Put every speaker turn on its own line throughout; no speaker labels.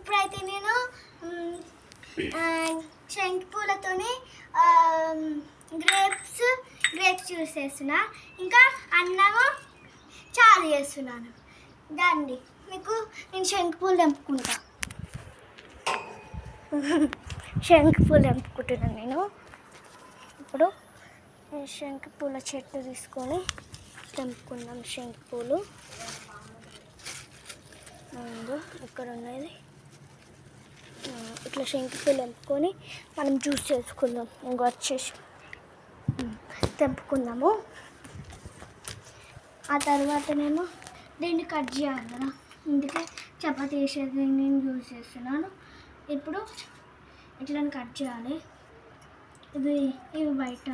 ఇప్పుడైతే నేను శంఖి పూలతోని grapes juice చేస్తున్నా, ఇంకా అన్నము చారు చేస్తున్నాను. దాన్ని మీకు నేను శంఖి పూలు తెంపుకుంటా. శంఖి పూలు తెంపుకుంటున్నాను నేను. ఇప్పుడు శంఖి పూల చెట్టు తీసుకొని తెంపుకున్నాం. శంఖి పూలు ఇక్కడ ఉన్నది. ఇట్లా శంఖి పూలు తెంపుకొని మనం జ్యూస్ చేసుకుందాం. ఇంకా వచ్చేసి తెంపుకుందాము. ఆ తర్వాతనేమో దీన్ని కట్ చేయాలి కదా, ఇందుకే చపాతీ వేసేది నేను యూజ్ చేస్తున్నాను. ఇప్పుడు ఇట్లా కట్ చేయాలి. ఇవి బయట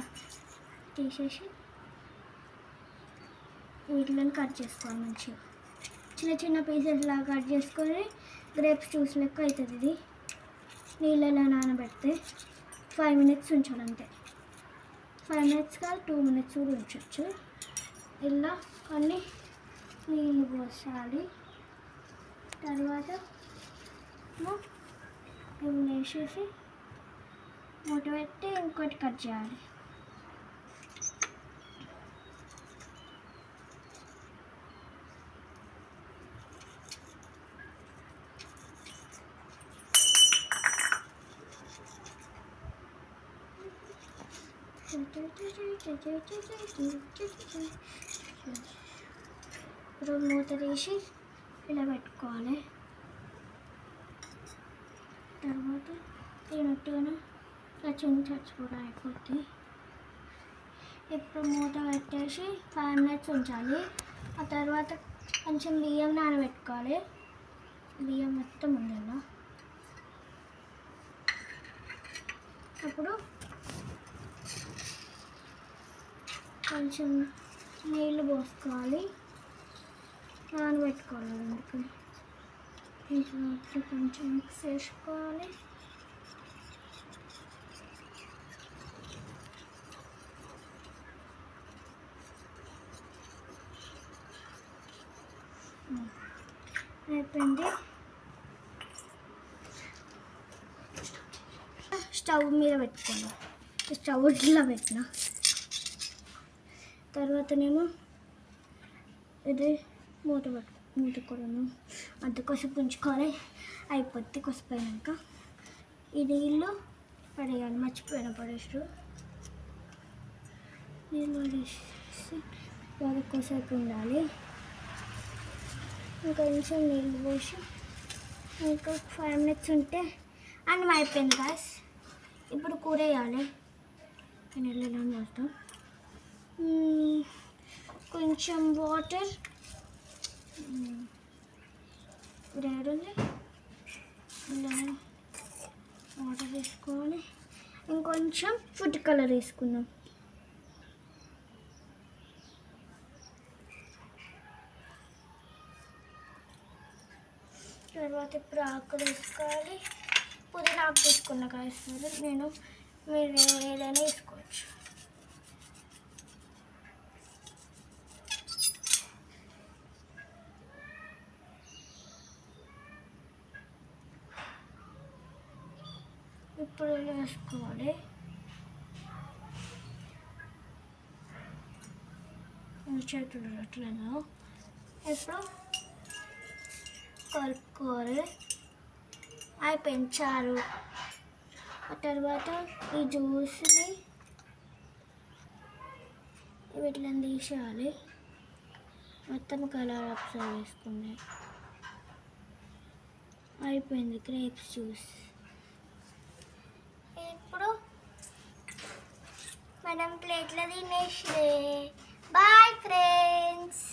తీసేసి వీటిని కట్ చేసుకోవాలి. మంచిగా చిన్న చిన్న పీసెస్ లాగా కట్ చేసుకొని గ్రేప్స్ జ్యూస్ లెక్క అవుతుంది. ఇది నీళ్ళలో నానబెడితే 5 minutes ఉంచాలి అంతే. 5 minutes కాదు, 2 minutes కూడా ఉంచవచ్చు. ఇలా కొన్ని నీళ్ళు పోసాలి. తర్వాత ఇవి వేసేసి మూత పెట్టి ఇంకోటి కట్ చేయాలి. ఇప్పుడు మూత తీసి ఇలా పెట్టుకోవాలి. తర్వాత తినట్టుగా చచ్చిపోవడం అయిపోతుంది. ఇప్పుడు మూత పెట్టేసి 5 minutes ఉంచాలి. ఆ తర్వాత కొంచెం బియ్యం నానబెట్టుకోవాలి. బియ్యం మొత్తం ఉండేలా. అప్పుడు కొంచెం నీళ్ళు పోసుకోవాలి, నానబెట్టుకోవాలి. అందుకని ఇంట్లో కొంచెం మిక్స్ చేసుకోవాలి. అయిపోయింది. స్టవ్ మీద పెట్టుకోండి. స్టవ్ ఇట్లా పెట్టిన తర్వాతనేమో ఇది మూత కూడాను అంత కొసేపు ఉంచుకోవాలి. అయిపోద్ది కొసిపోయాక ఈ నీళ్ళు పడేయాలి. మర్చిపోయిన పడేసు నీళ్ళు పడేసి బాగా కొసేపు ఉండాలి. ఇంకొంచెం నీళ్ళు పోసి ఇంకా 5 minutes ఉంటే అన్నం అయిపోయింది గాయస్. ఇప్పుడు కూర వేయాలి. నీళ్ళలో పోస్తాం. కొంచెం వాటర్ వాటర్ వేసుకోవాలి. ఇంకొంచెం ఫుడ్ కలర్ వేసుకుందాం. తర్వాత ఇప్పుడు ఆకులు వేసుకోవాలి. పుదీనా ఆకు తీసుకున్నా కాస్తారు. మీరు ఏదైనా వేసుకోవచ్చు. ఇప్పుడు వేసుకోవాలి. చేతులు అట్లా ఇప్పుడు కలుపుకోవాలి. అయిపోయింది చారు. ఆ తర్వాత ఈ జ్యూస్ని వీటిని తీసేయాలి. మొత్తం కలర్ అబ్జర్వ్ చేసుకున్నాయి. అయిపోయింది గ్రేప్స్ జ్యూస్. ఇప్పుడు మనం ప్లేట్లో తినేసి బాయ్ ఫ్రెండ్స్.